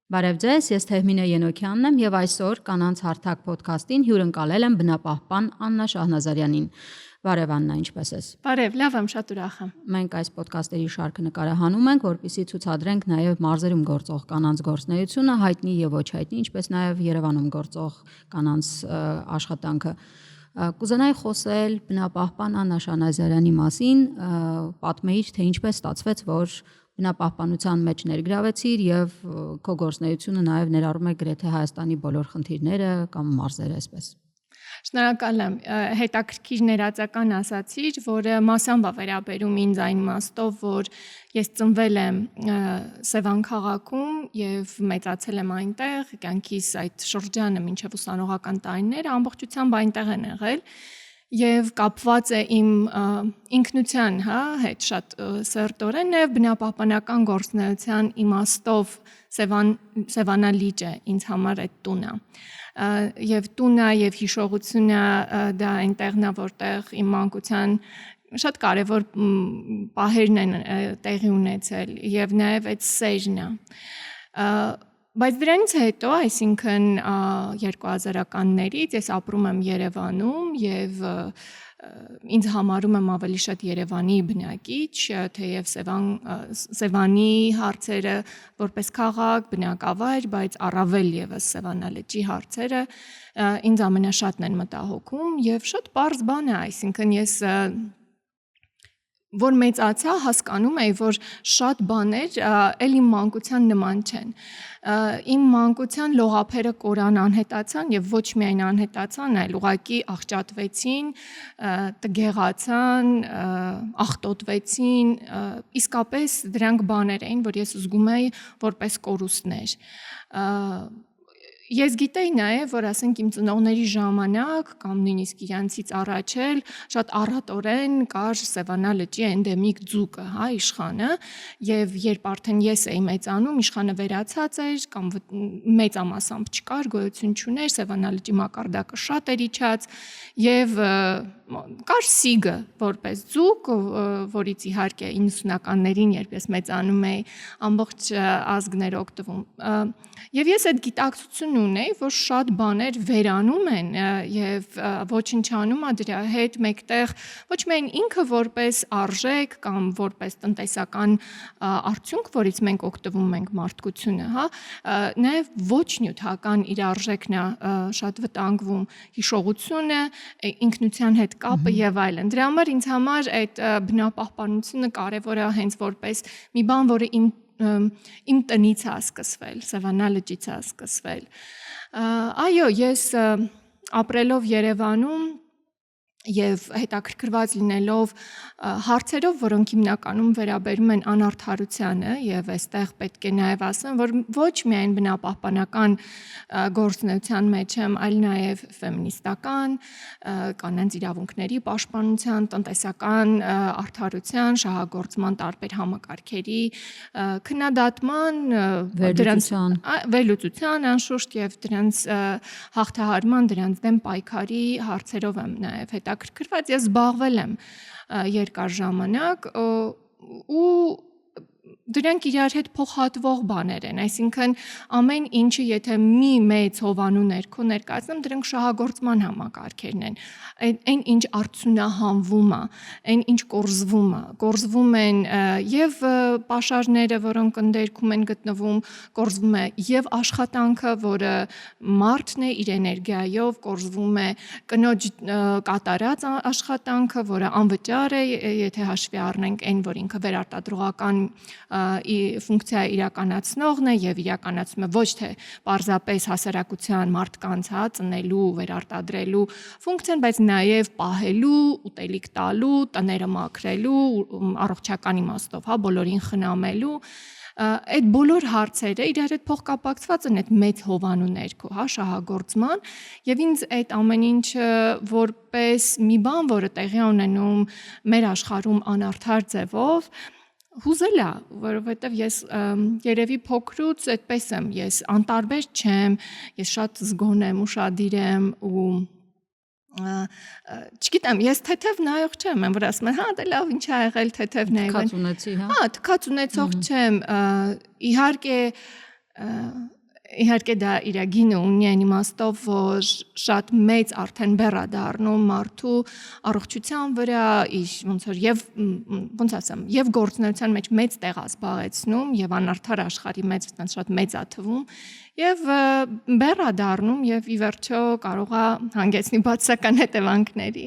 Բարև ձեզ, ես Թեհմինե Ենոքյանն եմ եւ այսօր Կանանց հարթակ ոդքասթին հյուրընկալել եմ բնապահպան Աննա Շահնազարյանին։ Բարև Աննա, ինչպե՞ս ես։ Բարև, լավ եմ, շատ ուրախ եմ։ Մենք այս ոդքասթերի շարքը նկարահանում ենք, որպեսզի ցուցադրենք նաեւ մարզերում գործող կանանց գործունեությունը, հայտնի եւ ոչ հայտնի, ինչպես նաեւ Երևանում գործող կանանց աշխատանքը։ Կուզենայի խոսել բնապահպան Աննա Շահնազարյանի մասին, պատմեիր, թե ինչպես ստացվեց, որ բնապահպանության մեջ ներգրավեցիր եւ քո գործունեությունը նաեւ ներառում է գրեթե Հայաստանի բոլոր խնդիրները կամ մարզերը, այսպես։ Շնորհակալ եմ, հետաքրքիր ներածական ասացիր, որը մասամբ է վերաբերում ինձ այն իմաստով, որ ես ծնվել եմ Սևան քաղաքում եւ մեծացել եմ այնտեղ, կյանքիս այդ շրջանը մինչեւ ուսանողական տարիները ամբողջությամբ այնտեղ են եղել։ Եվ կապված է իմ ինքնության հետ շատ սերտորեն եւ բնապահպանական գործունեության իմաստով Սևանալիճը ինձ համար այդ տունը եւ տունը եւ հիշողությունը դա այնտեղն է, որտեղ իմ մանկության շատ կարևոր պահերն են տեղի ունեցել եւ նաեւ այդ սերն է։ Բայց դրանից հետո, այսինքն 2000-ականներից ես ապրում եմ Երևանում եւ ինձ համարում եմ ավելի շատ Երևանի բնակիչ, թեև Սևանի հարցերը որպես քաղաք, բնակավայր, բայց առավել եւս Սևանալճի հարցերը ինձ ամենաշատն են մտահոգում եւ շատ պարզ բան է, այսինքն ես որ մեծացա, հասկանում էի, որ շատ բաներ էլ իմ մանկության նման չեն։ Իմ մանկության լողափերը կորան անհետացան եւ ոչ միայն անհետացան, այլ ուղղակի աղճատվեցին, տգեղացան, աղտոտվեցին, իսկապես դրանք բաներ էին, որ ես զգում էի որպես կորուստներ։ Ես գիտեի նաև, որ ասենք իմ ծնողների ժամանակ կամ նույնիսկ իրանցից առաջ էլ շատ առատորեն կար Սևանալճի էնդեմիկ ձուկը, իշխանը, եւ երբ արդեն ես էի մեծանում, իշխանը վերացած էր կամ մեծամասամբ չկար, գոյություն չուներ, Սևանալճի մակարդակը շատ էր իջած եւ կար սիգը որպես ձուկ, որից իհարկե 90-ականներին, երբ ես մեծանում էի, ամբողջ ազգներ օգտվում։ Եվ ես այդ գիտակցությունն ունեի, որ շատ բաներ վերանում են եւ ոչնչանում է դրա հետ մեկտեղ ոչ միայն ինքը որպես արժեք կամ որպես տնտեսական արդյունք, որից մենք օգտվում ենք մարդկությունը, նաեւ ոչ նյութական իր արժեքն է շատ վտանգվում, հիշողությունը, ինքնության հետ կապը եւ այլն։ Դրա համար ինձ համար այդ բնապահպանությունը կարեւոր է հենց որպես մի բան, որը իմ տնից է սկսվել, Սևանալճից է սկսվել։ Այո, ես ապրելով Երևանում եւ հետաքրքրված լինելով հարցերով, որոնք հիմնականում վերաբերում են անարդարությանը եւ այստեղ պետք է նաեւ ասեմ, որ ոչ միայն բնապահպանական գործունեության մեջ եմ, այլ նաեւ ֆեմինիստական, կանանց իրավունքների պաշտպանության, տնտեսական արդարության, շահագործման տարբեր համակարգերի քննադատման, վերլուծության անշուշտ եւ դրանց հաղթահարման, դրանց դեմ պայքարի հարցերով եմ նաեւ հետաքրքրված, ես զբաղվել եմ երկար ժամանակ ու դրանք իրար հետ փոխհատվող բաներ են, այսինքն ամեն ինչը եթե մի մեծ հովանու ներքո ներկայացնեմ, դրանք շահագործման համակարգերն են, այն ինչ արդյունահանվում է, այն ինչ կորզվում են եւ պաշարները, որոնք ընդերքում են գտնվում, կորզվում է եւ աշխատանքը, որը մարդն է իր էներգիայով, կորզվում է կնոջ կատարած աշխատանքը, որը անվճար է, եթե հաշվի առնենք այն, որ ինքը վերարտադրողական ֆունկցիա իրականացնողն է եւ իրականացնում է ոչ թե պարզապես հասարակության մարդկանց ծնելու, վերարտադրելու ֆունկցիան, բայց նաեւ պահելու, ուտելիք տալու, տները մաքրելու, առողջական իմաստով, բոլորին խնամելու, այդ բոլոր հարցերը իրար հետ փոխկապակցված են այդ մեծ հովանու ներքո, շահագործման եւ ինձ այդ ամեն ինչը որպես մի բան, որը տեղի ունենում մեր աշխարհում անարդար ձևով հուզել է, որովհետև ես երևի փոքրուց այդպես եմ, ես անտարբեր չեմ, ես շատ զգոն եմ, ուշադիր եմ ու չգիտեմ, ես թեթև նայող չեմ, որ ասում են, դե լավ, ինչ ա եղել թեթև նայող։ Թքած ունեցի, թքած ունեցող չեմ, իհարկե իհարկե դա իր գինը ունի այն իմաստով, որ շատ մեծ արդեն բեռ է դառնում մարդու առողջության վրա, ոնց որ ոնց ասեմ, եւ գործունեության մեջ մեծ տեղ է զբաղեցնում եւ անարդար աշխարհի մեջ շատ մեծ է թվում եւ բեռ է դառնում եւ ի վերջո կարող է հանգեցնի բացասական հետևանքների։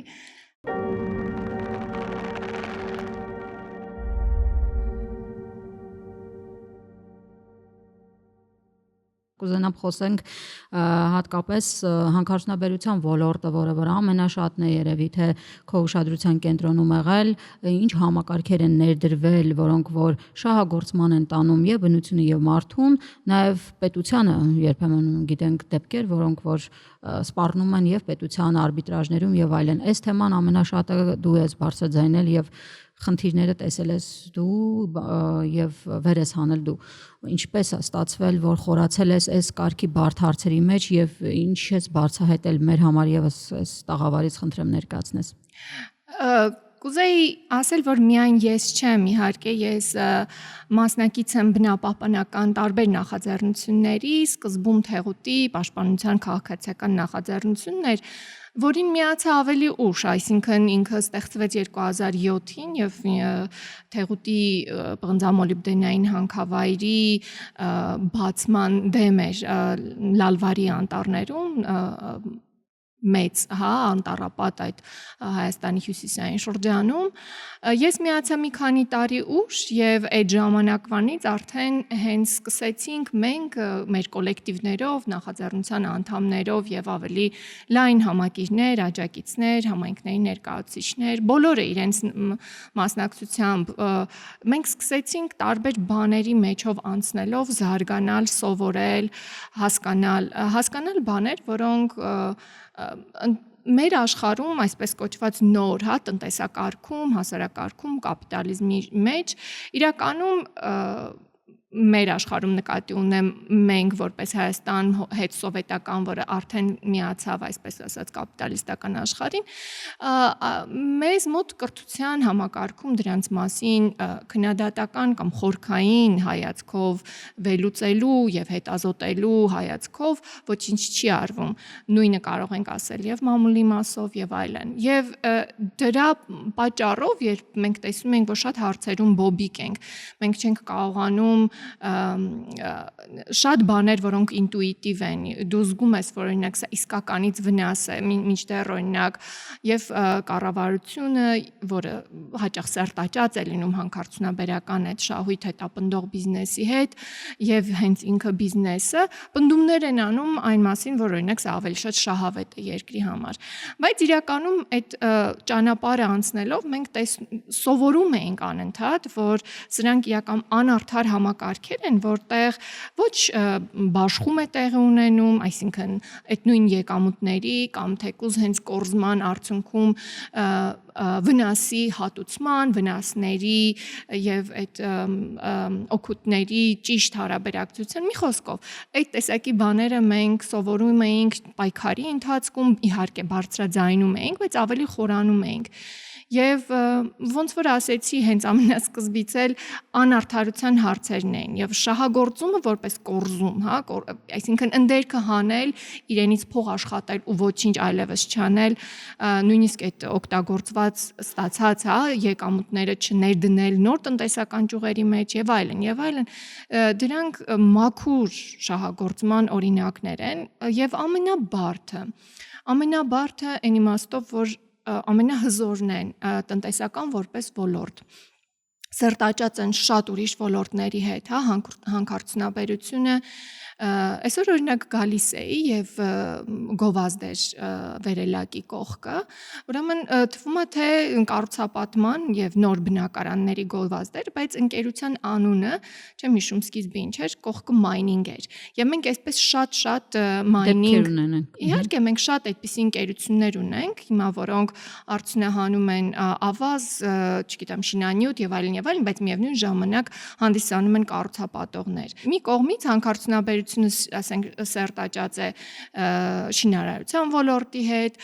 Կուզենամ խոսենք հատկապես հանքարդյունաբերության ոլորտը, որը որ ամենաշատն է երևի թե քո ուշադրության կենտրոնում եղել, ինչ համակարգեր են ներդրվել, որոնք որ շահագործման են տանում եւ բնությունը եւ մարդուն, նաեւ պետությանը երբեմն գիտենք դեպքեր, որոնք որ սպառնում են եւ պետության արբիտրաժներում եւ այլն։ Այս թեման ամենաշատը դու ես բարձրաձայնել եւ խնդիրները տեսել ես դու եւ վեր ես հանել դու։ Ինչպես է ստացվել, որ խորացել ես այս կարգի բարդ հարցերի մեջ եւ ինչ ես բարձրահայտել մեր համար եւս այս տաղավարից խնդրեմ ներկայացնես։ Կուզեի ասել, որ միայն ես չեմ, իհարկե ես մասնակից եմ բնապահպանական տարբեր նախաձեռնությունների, սկզբում Թեղուտի պաշտպանության քաղաքացիական նախաձեռնություններ, որին միացա ավելի ուշ, այսինքն ինքը ստեղծվեց 2007-ին եւ Թեղուտի պղնձամոլիբդենային հանքավայրի բացման դեմ էր Լալվարի անտառներում մեծ, անտառապատ այդ Հայաստանի հյուսիսային շրջանում։ Ես միացա մի քանի տարի ուշ եւ այդ ժամանակվանից արդեն հենց սկսեցինք մենք մեր կոլեկտիվներով, նախաձեռնության անդամներով եւ ավելի լայն համակիրներ, աջակիցներ, համայնքների ներկայացուցիչներ, բոլորը իրենց մասնակցությամբ մենք սկսեցինք տարբեր բաների մեջով անցնելով զարգանալ, սովորել, հասկանալ բաներ, որոնք մեր աշխարհում այսպես կոչված նոր, տնտեսակարգում, հասարակարգում, կապիտալիզմի մեջ իրականում մեր աշխարհում նկատի ունեմ մենք որպես Հայաստան հետսովետական, որը արդեն միացավ այսպես ասած կապիտալիստական աշխարհին, մեզ մոտ կրթության համակարգում դրանց մասին քննադատական կամ խորքային հայացքով վերլուծելու եւ հետազոտելու հայացքով ոչինչ չի արվում։ Նույնը կարող ենք ասել եւ մամուլի մասով եւ այլն։ Եվ դրա պատճառով, երբ մենք տեսնում ենք, որ շատ հարցերում բոբիկ ենք, մենք չենք կարողանում շատ բաներ, որոնք ինտուիտիվ են, դու զգում ես, որ օրինակ սա իսկականից վնաս է, մինչդեռ օրինակ եւ կառավարությունը, որը հաճախ սերտաճած է լինում հանքարդյունաբերական այդ շահույթ հետապնդող բիզնեսի հետ եւ հենց ինքը բիզնեսը պնդումներ են անում այն մասին, որ օրինակ սա ավելի շատ շահավետ է երկրի համար։ Բայց իրականում այդ ճանապարհը անցնելով մենք սովորում ենք անընդհատ, որ սրանք իրական անարդար համակարգեր են, որտեղ ոչ բաշխում է տեղի ունենում, այսինքն այդ նույն եկամուտների կամ թեկուզ հենց կորզման արդյունքում վնասի հատուցման, վնասների եւ այդ օգուտների ճիշտ հարաբերակցության մի խոսքով այդ տեսակի բաները մենք սովորում էինք պայքարի ընթացքում, իհարկե բարձրաձայնում էինք, բայց ավելի խորանում էինք։ Եվ ոնց որ ասեցի, հենց ամենասկզբից էլ անարդարության հարցերն էին եւ շահագործումը որպես կորզում, այսինքն ընդերքը հանել, իրենից փող աշխատել ու ոչինչ այլևս չանել, նույնիսկ այդ օգտագործված ստացած, եկամուտները չներդնել նոր տնտեսական ճյուղերի մեջ եւ այլն, դրանք մաքուր շահագործման օրինակներ են եւ ամենաբարդը այն իմաստով, որ ամենահզորն են տնտեսական որպես ոլորտ։ Սերտաճած են շատ ուրիշ ոլորտների հետ, հանքարդյունաբերությունը այսօր օրինակ գալիս էի եւ գովազդ էր վերելակի կողքը, ուրեմն թվում է թե կառուցապատման եւ նոր բնակարանների գովազդ էր, բայց ընկերության անունը, չեմ հիշում սկիզբը ինչ էր, կողքը մայնինգ էր։ Եվ մենք այսպես շատ մայնինգ, իհարկե մենք շատ այդպիսի ընկերություններ ունենք, հիմա որոնք արդյունահանում են ավազ, չգիտեմ, շինանյութ եւ եւ այլն, բայց միևնույն ժամանակ հանդիսանում են կառուցապատողներ։ Մի կողմից հանքարդյունաբերությունը, ասենք, սերտաճած է շինարարության ոլորտի հետ,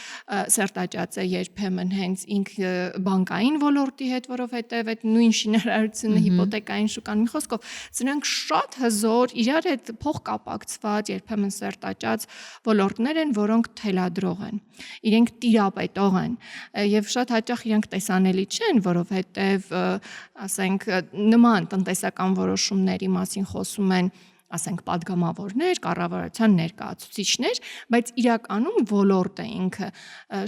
սերտաճած է երբեմն հենց ինքը բանկային ոլորտի հետ, որովհետեւ այդ նույն շինարարությունը հիպոթեկային շուկան, մի խոսքով, սրանք շատ հզոր իրար հետ փոխկապակցված, երբեմն սերտաճած ոլորտներ են, որոնք թելադրող են։ Իրենք տիրապետող են եւ շատ հաճախ իրենք տեսանելի չեն, որովհետեւ ասենք նման տնտեսական որոշումների մասին խոսում են, ասենք, падգամավորներ, կառավարության ներկայացուցիչներ, բայց իրականում ոլորտը ինքը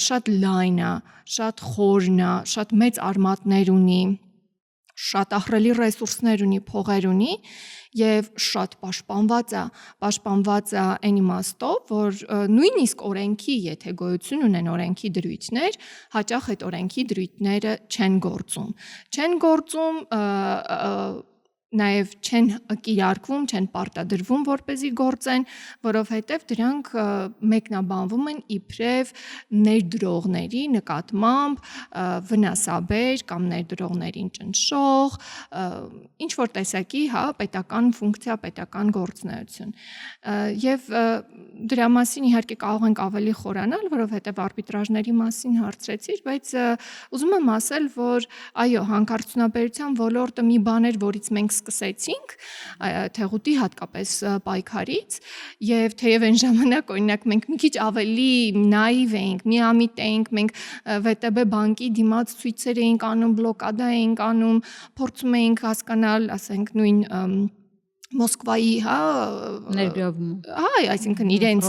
շատ լայն է, շատ խորն է, շատ մեծ արմատներ ունի, շատ ահռելի ռեսուրսներ ունի, փողեր ունի եւ շատ պաշտպանված է այն իմաստով, որ նույնիսկ օրենքի, եթե գոյություն ունեն օրենքի դրույթներ, հաճախ այդ օրենքի դրույթները չեն գործում, նաև չեն կիրարկվում, չեն պարտադրվում, որպեսզի գործեն, որովհետև դրանք մեկնաբանվում են իբրև ներդրողների նկատմամբ վնասաբեր կամ ներդրողներին ճնշող, ինչ որ տեսակի, պետական ֆունկցիա, պետական գործունեություն։ Եվ դրա մասին իհարկե կարող ենք ավելի խորանալ, որովհետև արբիտրաժների մասին հարցրեցիր, բայց ուզում եմ ասել, որ այո, հանքարդյունաբերության ոլորտը մի բան էր, որից մենք սկսեցինք թեղուտի հատկապես պայքարից եւ թեև այն ժամանակ օրինակ մենք մի քիչ ավելի նաիվ էինք, միամիտ էինք, մենք ՎՏԲ բանկի դիմաց ցույցեր էինք անում, բլոկադա էինք անում, փորձում էինք հասկանալ, ասենք, նույն Մոսկվայի, ներգրավում։ Այսինքն իրենց,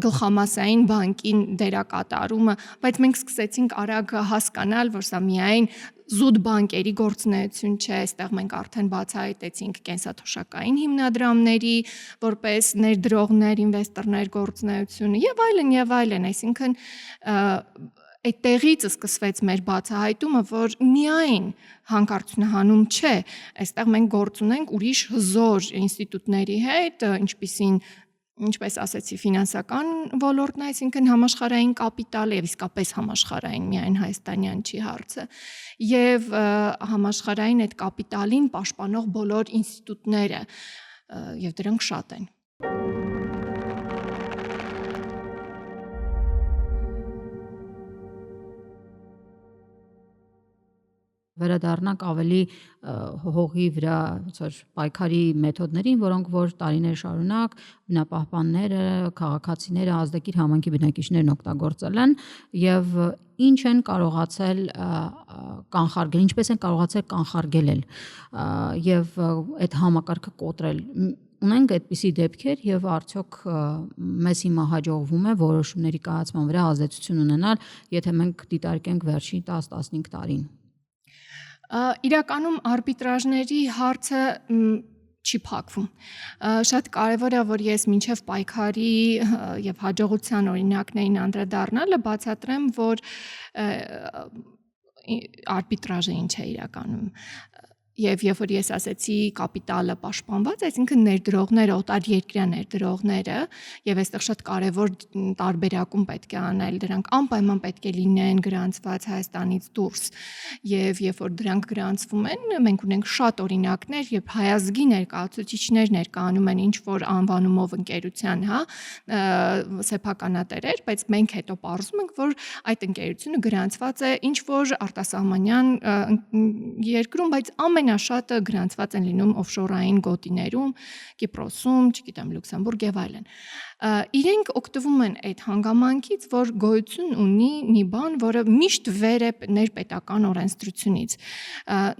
գլխամասային բանկին դերակատարումը, բայց մենք սկսեցինք արագ հասկանալ, որ սա միայն զուտ բանկերի գործունեություն չէ, այստեղ մենք արդեն բացահայտեցինք կենսաթոշակային հիմնադրամների, որպես ներդրողներ, ինվեստորներ գործունեությունը եւ այլն, այսինքն այդտեղից սկսվեց մեր բացահայտումը, որ միայն հանքարդյունահանում չէ, այստեղ մենք գործ ունենք ուրիշ հզոր ինստիտուտների հետ, ինչպես ասեցի, ֆինանսական ոլորտն, այսինքն համաշխարհային կապիտալ եւ իսկապես համաշխարհային, միայն հայաստանյան չի հարցը, եւ համաշխարհային այդ կապիտալին պաշտպանող բոլոր ինստիտուտները, եւ դրանք շատ են։ Վերադառնանք ավելի հողի վրա պայքարի մեթոդներին, որոնք որ տարիներ շարունակ բնապահպանները, քաղաքացիները, ազդագիր համայնքի բնակիչներն օգտագործել են եւ ինչ են կարողացել կանխարգել, ինչպես են կարողացել կանխարգելել եւ այդ համակարգը կոտրել։ Ունենք այդպիսի դեպքեր եւ արդյոք մեզ հիմա հաջողվում է որոշումների կայացման վրա ազդեցություն ունենալ, եթե մենք դիտարկենք վերջին 10-15 տարին։ Իրականում արբիտրաժների հարցը չի փակվում։ Շատ կարևոր է, որ ես մինչև պայքարի եւ հաջողության օրինակներին անդրադառնալը բացատրեմ, որ արբիտրաժը ինչ է իրականում։ Եվ երբ որ ես ասեցի կապիտալը պաշտպանված, այսինքն ներդրողները, օտարերկրյա ներդրողները, եւ այստեղ շատ կարեւոր տարբերակում պետք է անել, դրանք անպայման պետք է լինեն գրանցված Հայաստանից դուրս։ Եվ երբ որ դրանք գրանցվում են, մենք ունենք շատ օրինակներ, երբ հայազգի ներկայացուցիչներ ներկայանում են ինչ որ անվանումով ընկերության, սեփականատերեր, բայց մենք հետո պարզում ենք, որ այդ ընկերությունը գրանցված է ինչ որ արտասահմանյան երկրում, բայց ամենաշատը գրանցված են լինում օֆշորային գոտիներում, Կիպրոսում, չգիտեմ, Լյուքսեմբուրգ եւ այլն։ Իրենք օգտվում են այդ հանգամանքից, որ գոյություն ունի մի բան, որը միշտ վեր է ներպետական օրենսդրությունից։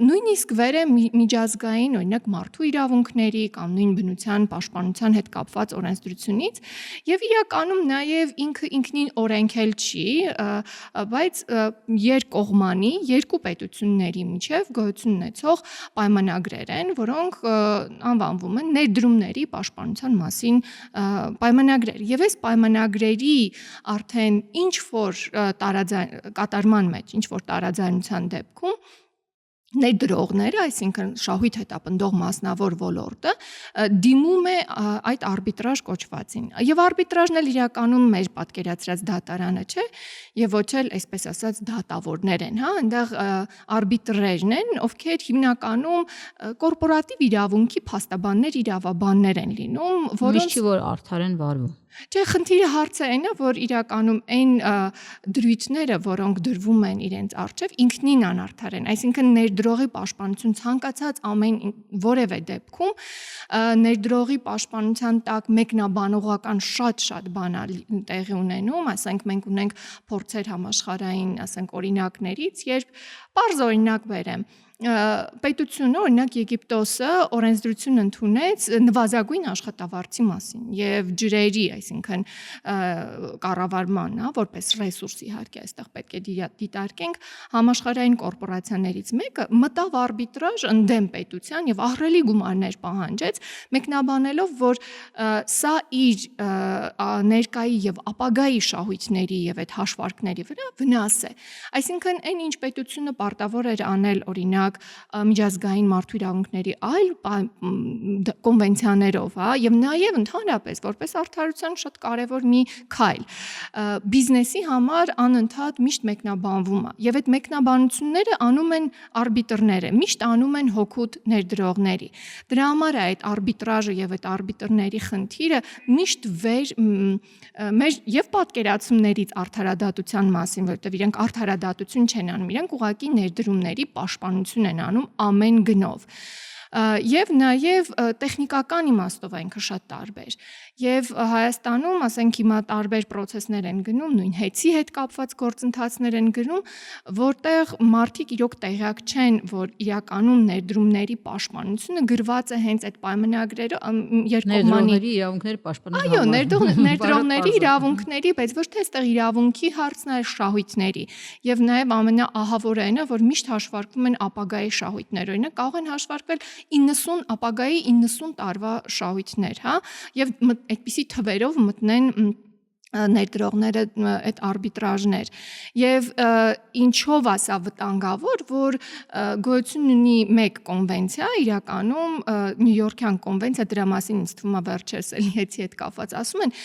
Նույնիսկ վեր է միջազգային, օրինակ, մարդու իրավունքների կամ նույն բնության պաշտպանության հետ կապված օրենսդրությունից, եւ իրականում նաեւ ինքնին օրենք էլ չի, բայց երկկողմանի, երկու պետությունների միջև գոյություն ունեցող պայմանագրեր են, որոնք անվանվում են ներդրումների պաշտպանության մասին պայմանագրեր։ Եվ այս պայմանագրերի արդեն ինչ որ կատարման մեջ, ինչ որ տարաձայնության դեպքում ներդրողները, այսինքն շահույթ հետապնդող մասնավոր ոլորտը դիմում է այդ արբիտրաժ կոչվածին։ Եվ արբիտրաժն էլ իրականում մեր պատկերացրած դատարանը չէ, եւ ոչ էլ այսպես ասած դատավորներ են, հա, այնտեղ արբիտրերն են, ովքեր հիմնականում կորպորատիվ իրավունքի փաստաբաններ, իրավաբաններ են լինում, որոնց Միշտ չի որ արդար են վարվում։ Չէ, խնդիրը հարցը այն է, որ իրականում այն դրույթները, որոնք դրվում են իրենց առջև, ինքնին անարդար են, այսինքն ներդրողի պաշտպանություն ցանկացած ամեն որևէ դեպքում ներդրողի պաշտպանության տակ մեկնաբանողական շատ բանալ տեղի ունենում, ասենք մենք ունենք փորձեր համաշխարհային, ասենք օրինակներից, երբ բարձ օրինակ բերեմ պետությունը, օրինակ Եգիպտոսը օրենսդրություն ընդունեց նվազագույն աշխատավարձի մասին եւ ջրերի, այսինքն կառավարման, հա, որպես ռեսուրս իհարկե այստեղ պետք է դիտարկենք, համաշխարհային կորպորացիաներից մեկը մտավ արբիտրաժ ընդդեմ պետության եւ ահռելի գումարներ պահանջեց, մեկնաբանելով, որ սա իր ներկայի եւ ապագայի շահույթների եւ այդ հաշվարկների վրա վնաս է։ Այսինքն այն ինչ պետությունը պարտավոր էր անել, օրինակ միջազգային մարդու իրավունքների այլ կոնվենցիաներով, հա, եւ նաեւ ընդհանրապես որպես արդարության շատ կարեւոր մի քայլ բիզնեսի համար անընդհատ միշտ մեկնաբանվում է եւ այդ մեկնաբանությունները անում են արբիտրները, միշտ անում են հօգուտ ներդրողների։ Դրա համար է այդ արբիտրաժը եւ այդ արբիտրների խնդիրը միշտ մեր եւ պատկերացումներից արդարադատության մասին, որովհետեւ իրենք արդարադատություն չեն անում, իրենք ուղղակի ներդրումների պաշտպանություն են անում ամեն գնով։ Եվ նաև տեխնիկական իմաստով այնքը շատ տարբեր։ Եվ Հայաստանում, ասենք հիմա տարբեր process-ներ են գնում, նույն հեծի հետ կապված գործընթացներ են գնում, որտեղ մարդիկ իրոք տեղյակ չեն, որ իրականում ներդրումների պաշտպանությունը գրված է հենց այդ պայմանագրերով ներդրողների իրավունքները պաշտպանելու Այո, ներդրողների իրավունքների, բայց ոչ թե այստեղ իրավունքի հարցն է, շահույթների։ Եւ նաև ամենաահավորը այն է, որ միշտ հաշվարկվում են ապագայի շահույթներ, օրինակ կարող են հաշվարկվել 90 ապագայի 90 տարվա շահույթներ, հա, եւ այդպիսի թվերով մտնեն ներդրողները այդ արբիտրաժներ եւ ինչով է սա վտանգավոր, որ գոյություն ունի մեկ կոնվենցիա, իրականում Նյու-Յորքյան կոնվենցիա, դրա մասին ինձ թվում է վերջերս էլի հեծի հետ կապված ասում են,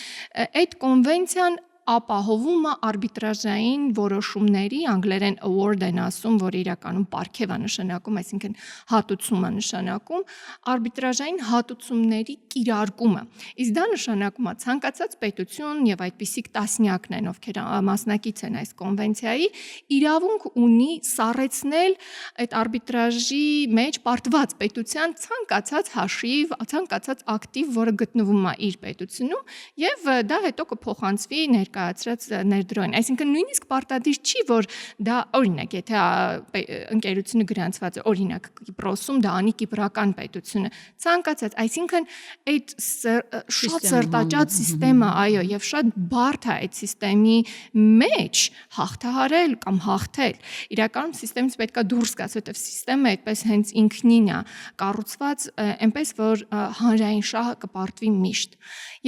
այդ կոնվենցիան ապահովում է արբիտրաժային որոշումների, անգլերեն award են ասում, որ իրականում պարգև է նշանակում, այսինքն հատուցում է նշանակում, արբիտրաժային հատուցումների կիրարկումը։ Իսկ դա նշանակում է ցանկացած պետություն եւ այդպիսիք տասնյակն են, ովքեր մասնակից են այս կոնվենցիայի, իրավունք ունի սառեցնել այդ արբիտրաժի մեջ պարտված պետության ցանկացած հաշիվ, ցանկացած ակտիվ, որը գտնվում է իր պետությունում, եւ դա հետո կփոխանցվի ներկայացրած ներդրողին։ Այսինքն նույնիսկ պարտադիր չի, որ դա օրինակ, եթե ընկերությունը գրանցված է օրինակ Կիպրոսում, դա անի կիպրական պետությունը, ցանկացած, այսինքն այդ շատ սրտաճած համակարգը, այո, եւ շատ բարդ է այդ համակարգի մեջ հաղթահարել կամ հաղթել։ Իրականում համակարգից պետքա դուրս գաս, որովհետեւ համակարգը այդպես հենց ինքնին է կառուցված, այնպես որ հանրային շահը կպարտվի միշտ։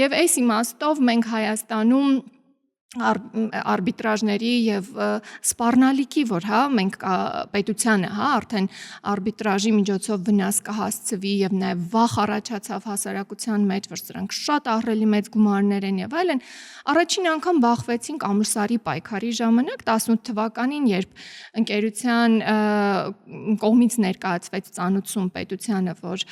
Եվ այս իմաստով մենք Հայաստանում արբիտրաժների եւ սպառնալիքի, որ հա մենք պետությանը հա արդեն արբիտրաժի միջոցով վնաս կհասցվի եւ նաեւ վախ առաջացավ հասարակության մեջ, որ սրանք շատ ահռելի մեծ գումարներ են եւ այլն, առաջին անգամ բախվեցինք Ամրսարի պայքարի ժամանակ 18 թվականին, երբ ընկերության կողմից ներկայացվեց ծանուցում պետությանը, որ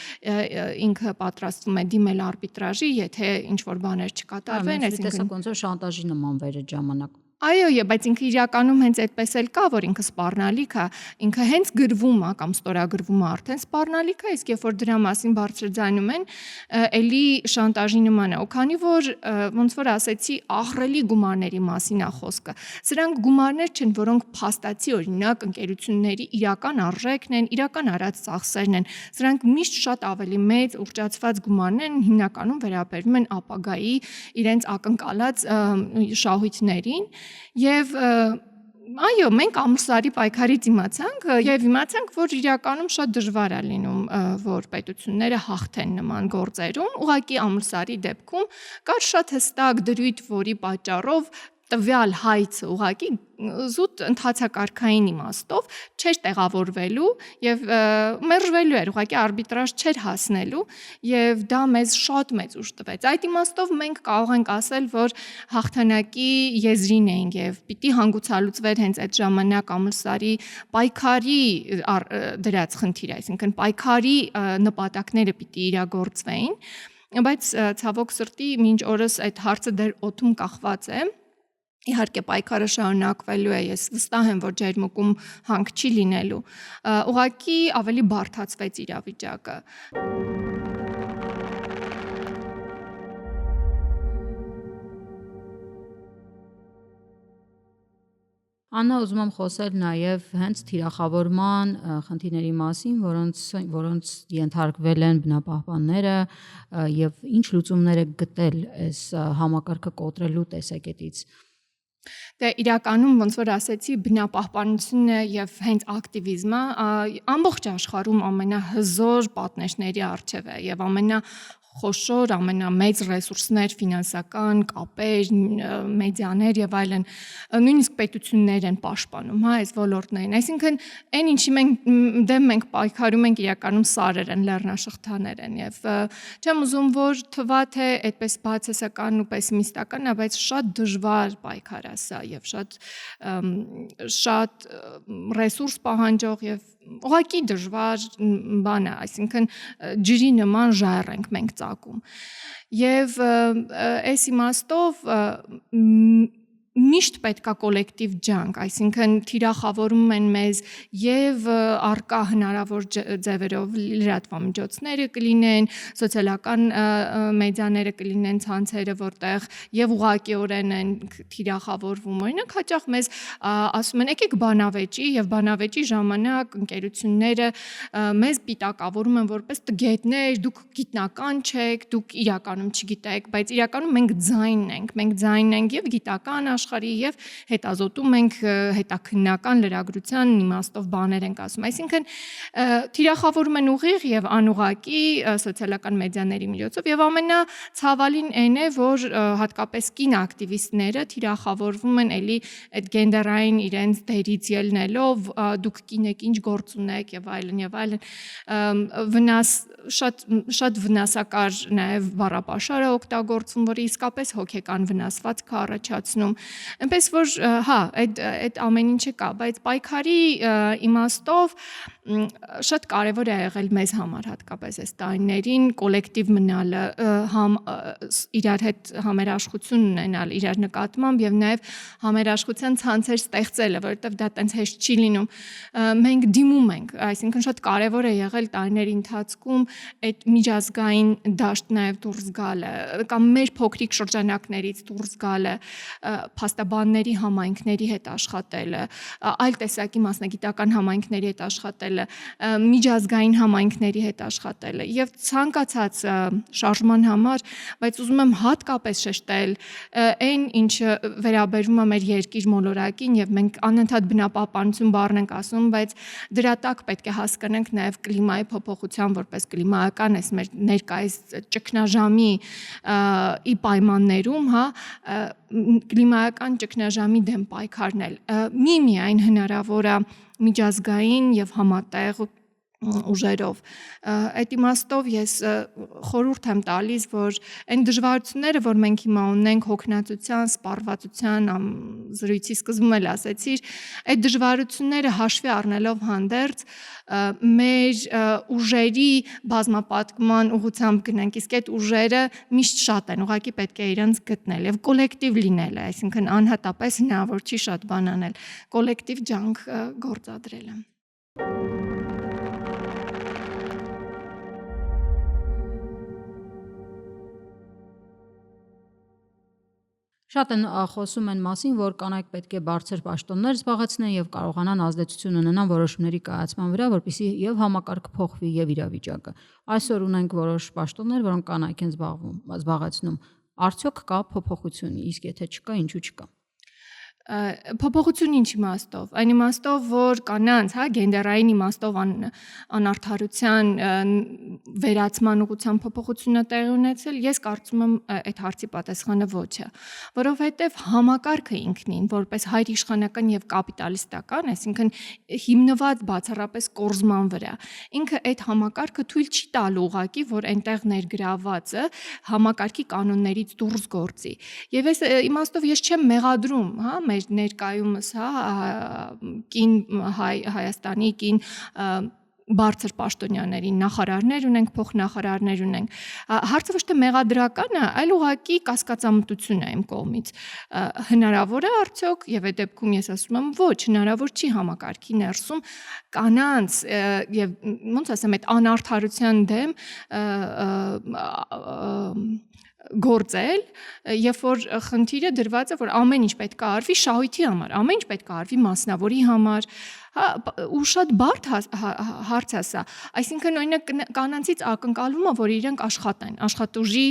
ինքը պատրաստվում է դիմել արբիտրաժի, եթե ինչ որ բաներ չկատարվեն, այսինքն ոնց որ շանտաժի նման այդ ժամանակ։ Այո, բայց ինքը իրականում հենց այդպես էլ կա, որ ինքը սպառնալիք է, ինքը հենց գրվում է կամ ստորագրվում է արդեն սպառնալիք է, իսկ երբ որ դրա մասին բարձրաձայնում են, էլի շանտաժի նման է, ու քանի որ ոնց որ ասեցի, ահռելի գումարների մասին է խոսքը։ Սրանք գումարներ չեն, որոնք փաստացի օրինակ ընկերությունների իրական արժեքն են, իրական արած ծախսերն են։ Սրանք միշտ շատ ավելի մեծ ուռճացված գումարներ են, հիմնականում վերաբերվում են ապագայի իրենց ակնկալած շահույթներին։ Եվ այո, մենք Ամրսարի պայքարից իմացանք, որ իրականում շատ դժվար է լինում, որ պետությունները հաղթեն նման գործերում, ուղղակի Ամրսարի դեպքում կար շատ հստակ դրույթ, որի պատճառով տվյալ հայցը ուղղակի զուտ ընթացակարգային իմաստով չէր տեղավորվելու եւ մերժվելու էր, ուղղակի արբիտրաժ չէր հասնելու եւ դա մեզ շատ մեծ ուժ տվեց։ Այդ իմաստով մենք կարող ենք ասել, որ հաղթանակի եզրին էինք եւ պիտի հանգուցալուծվեր հենց այդ ժամանակ Ամուլսարի պայքարի դրած խնդիրը, այսինքն պայքարի նպատակները պիտի իրագործվեին, բայց ցավոք սրտի մինչ օրս այդ հարցը դեռ օդում կախված է։ Իհարկե պայքարը շարունակվելու է, ես վստահ եմ, որ ջերմուկում հանք չի լինելու, ուղղակի ավելի բարդացվեց իրավիճակը։ Աննա, ուզում եմ խոսել նաև հենց թիրախավորման խնդիրների մասին, որոնց ենթարկվել են բնապահպանները եւ ինչ լուծումներ է գտել այս համակարգը կոտրելու տեսակետից։ Դե իրականում ոնց որ ասեցի, բնապահպանությունը եւ հենց ակտիվիզմը ամբողջ աշխարհում ամենահզոր պատնեշների առջև է եւ ամենախոշոր, ամենամեծ ռեսուրսներ, ֆինանսական, կապեր, մեդիաներ եւ այլն, նույնիսկ պետություններ են պաշտպանում, հա, այս ոլորտներին։ Այսինքն, այն ինչի մենք պայքարում ենք, իրականում սարեր են, լեռնաշղթաներ են եւ չեմ ուզում որ թվա թե այդպես բացասական ու պեսիմիստական, բայց շատ դժվար պայքար է սա եւ շատ ռեսուրս պահանջող եւ ուղղակի դժվար բան է, այսինքն ջրի նման ժայռ ենք մենք ծակում։ Եվ այս իմաստով միշտ պետքա կոլեկտիվ ջանք, այսինքն թիրախավորում են մեզ եւ արկա հնարավոր ձևերով լրատվամիջոցները կլինեն, սոցիալական մեդիաները կլինեն, ցանցերը, որտեղ եւ ուղղակիորեն են թիրախավորվում։ Օրինակ հաճախ մեզ ասում են եկեք բանավեճի եւ բանավեճի ժամանակ ընկերությունները մեզ պիտակավորում են որպես տգետներ, դուք գիտնական չեք, դուք իրականում չգիտեք, բայց իրականում մենք ձայնն ենք եւ գիտական աշխարհի եւ հետազոտում ենք հետաքննական լրագրության իմաստով բաներ ենք ասում։ Այսինքն թիրախավորում են ուղիղ եւ անուղակի սոցիալական մեդիաների միջոցով եւ ամենացավալին այն է, որ հատկապես կին ակտիվիստները թիրախավորվում են էլի այդ գենդերային իրենց դերից ելնելով, դուք կին եք, ինչ գործ ունեք եւ այլն վնաս շատ վնասակար նաեւ բառապաշար է օգտագործվում, որը իսկապես հոգեկան վնասվածք է առաջացնում։ Այնպես որ հա, այդ ամեն ինչը կա, բայց պայքարի իմաստով շատ կարևոր է եղել մեզ համար հատկապես այս տարիներին կոլեկտիվ մնալը, իրար հետ համերաշխություն ունենալ իրար նկատմամբ եւ նաեւ համերաշխության ցանցեր ստեղծելը, որովհետեւ դա տենց հեշտ չի լինում։ Մենք դիմում ենք, այսինքն շատ կարևոր է եղել տարիների ընթացքում այդ միջազգային դաշտ նաեւ դուրս գալը, կամ մեր փոքրիկ շրջանակներից դուրս գալը, փաստաբանների համայնքների հետ աշխատելը, այլ տեսակի մասնագիտական համայնքների հետ աշխատելը, միջազգային համայնքների հետ աշխատելը եւ ցանկացած շարժման համար, բայց ուզում եմ հատկապես շեշտել այն, ինչը վերաբերում է մեր երկիր մոլորակին եւ մենք անընդհատ բնապահպանություն բառն ենք ասում, բայց դրա տակ պետք է հասկանանք նաեւ կլիմայի փոփոխության որպես կլիմայական այս մեր ներկայիս ճգնաժամի ի պայմաններում, հա, կլիմայական ճգնաժամի դեմ պայքարնել միայն հնարավոր է միջազգային եւ համատեղ ուժերով։ Այդ իմաստով ես խորհուրդ եմ տալիս, որ այն դժվարությունները, որ մենք հիմա ունենք հոգնածության, սպառվածության, զրույցի սկզբում էլ ասեցիր, այդ դժվարությունները հաշվի առնելով հանդերձ մեր ուժերի բազմապատկման ուղղությամբ գնանք, իսկ այդ ուժերը միշտ շատ են, ուղղակի պետք է իրենց գտնել եւ կոլեկտիվ լինել, այսինքն անհատապես հնարավոր չի շատ բան անել, կոլեկտիվ ջանք գործադրելը։ Շատ են խոսում են մասին, որ կանայք պետք է բարձր պաշտոններ զբաղեցնեն եւ կարողանան ազդեցություն ունենան որոշումների կայացման վրա, որպեսզի եւ համակարգը փոխվի եւ իրավիճակը։ Այսօր ունենք որոշ պաշտոններ, որոնք կանայք են զբաղեցնում։ Արդյոք կա փոփոխություն, իսկ եթե չկա, ինչու չկա։ Փոփոխություն ինչ իմաստով, այն իմաստով, որ կանանց, գենդերային իմաստով անարդարության վերացման ուղղությամբ փոփոխությունը տեղի ունեցել, ես կարծում եմ այդ հարցի պատասխանը ոչ է, որովհետև համակարգը ինքնին, որպես հայրիշխանական եւ կապիտալիստական, այսինքն հիմնված բացառապես կորզման վրա, ինքը այդ համակարգը թույլ չի տալու ուղղակի, որ այնտեղ ներգրավվածը համակարգի կանոններից դուրս գործի։ Եվ այս իմաստով ես չեմ մեղադրում, մեր ներկայումս կին Հայաստանի կին բարձր պաշտոնյաներին, նախարարներ ունենք, փոխնախարարներ ունենք։ Հարցը ոչ թե մեղադրական է, այլ ուղղակի կասկածամտություն է իմ կողմից։ Հնարավոր է արդյոք, եւ այդ դեպքում ես ասում եմ ոչ, հնարավոր չի համակարգի ներսում կանանց եւ ոնց ասեմ, այդ անարդարության դեմ գործել, երբ որ խնդիրը դրված է, որ ամեն ինչ պետք է արվի շահույթի համար, ամեն ինչ պետք է արվի մասնավորի համար, ու շատ բարդ հարց է սա, այսինքն օրինակ կանանցից ակնկալվում է, որ իրենք աշխատեն, աշխատուժի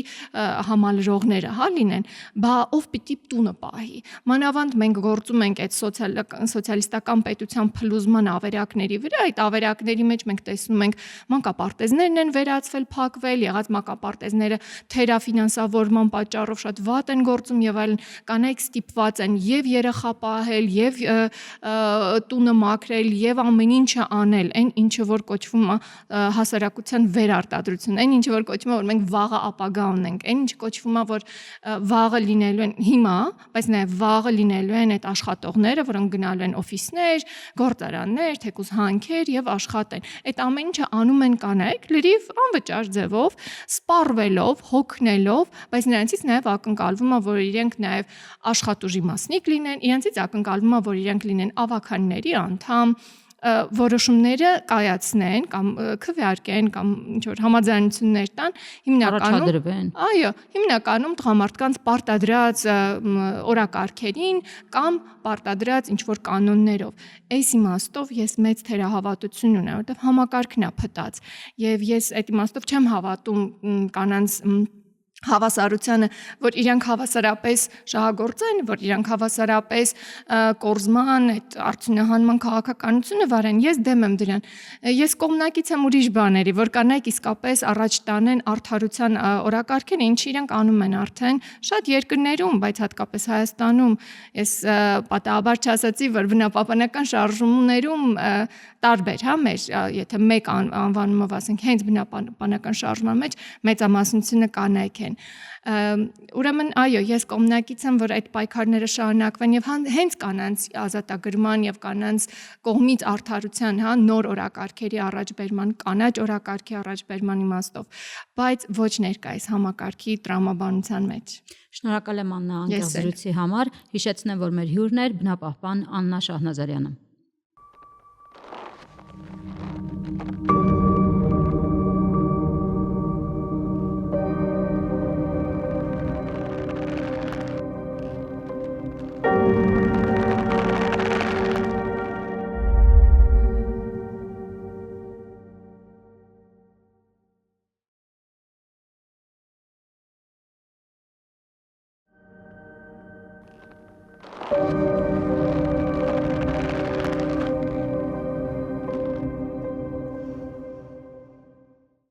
համալրողները, լինեն, բա ով պիտի տունը պահի։ Մանավանդ մենք գործում ենք այդ սոցիալիստական պետության փլուզման ավերակների վրա, այդ ավերակների մեջ մենք տեսնում ենք մանկապարտեզներն են վերացվել, փակվել, եղած մանկապարտեզները թերաֆինանսավորման պատճառով շատ վատ են գործում եւ այլն, կանայք ստիպված են եւ երեխա պահել, եւ տունը մաքրել, եւ ամեն ինչը անել, այն ինչը որ կոչվում է հասարակության վերարտադրություն, այն ինչը որ կոչվում է, որ մենք վաղը ապագա ունենք, այն ինչը կոչվում է, որ վաղը լինելու են հիմա, բայց նաեւ վաղը լինելու են այդ աշխատողները, որոնք գնալու են օֆիսներ, գործարաններ, թեկուզ հանքեր եւ աշխատեն։ Այդ ամեն ինչը անում են կանայք լրիվ անվճար ձևով, սպառվելով, հոգնելով, բայց նրանցից նաեւ ակնկալվում է, որ իրենք նաեւ աշխատուժի մասնիկ լինեն, իրենցից ակնկալվում է, որ իրենք լինեն ավականների անդամ, որոշումները կայացնեն կամ քվեարկեն կամ ինչ որ համաձայնություններ տան, հիմնականում հիմնականում տղամարդկանց պարտադրած օրակարգերին կամ պարտադրած ինչ որ կանոններով։ Այս իմաստով ես մեծ թերահավատություն ունեմ, որովհետև համակարգն է փտած, եւ ես այդ իմաստով չեմ հավատում կանանց հավասարությանը, որ իրանք հավասարապես շահագործեն, որ իրանք հավասարապես կորզման, այդ արդյունահանման քաղաքականությունը վարեն, ես դեմ եմ դրան։ Ես կողմնակից եմ ուրիշ բաների, որ կանայք իսկապես առաջ տանեն արդարության օրակարգերը, ինչը իրանք անում են արդեն շատ երկրներում, բայց հատկապես Հայաստանում։ Ես պատահաբար չասացի, որ բնապահպանական շարժումներում տարբեր, մեր, եթե մեկ անվանումով ասենք, հենց բնապահպանական շարժման մեջ մեծամասնությունը կանայք են։ Ուրեմն այո, ես կողմնակից եմ, որ այդ պայքարները շարունակվեն եւ հենց կանանց ազատագրման եւ կանանց կողմից արդարության, նոր օրակարգերի առաջբերման, կանաչ օրակարգի առաջբերման իմաստով, բայց ոչ ներկայիս համակարգի տրամաբանության մեջ։ Շնորհակալ եմ Աննա անկեղծրույցի համար, հիշեցնեմ, որ մեր հյուրն էր բնապահպան Աննա Շահնազարյանը։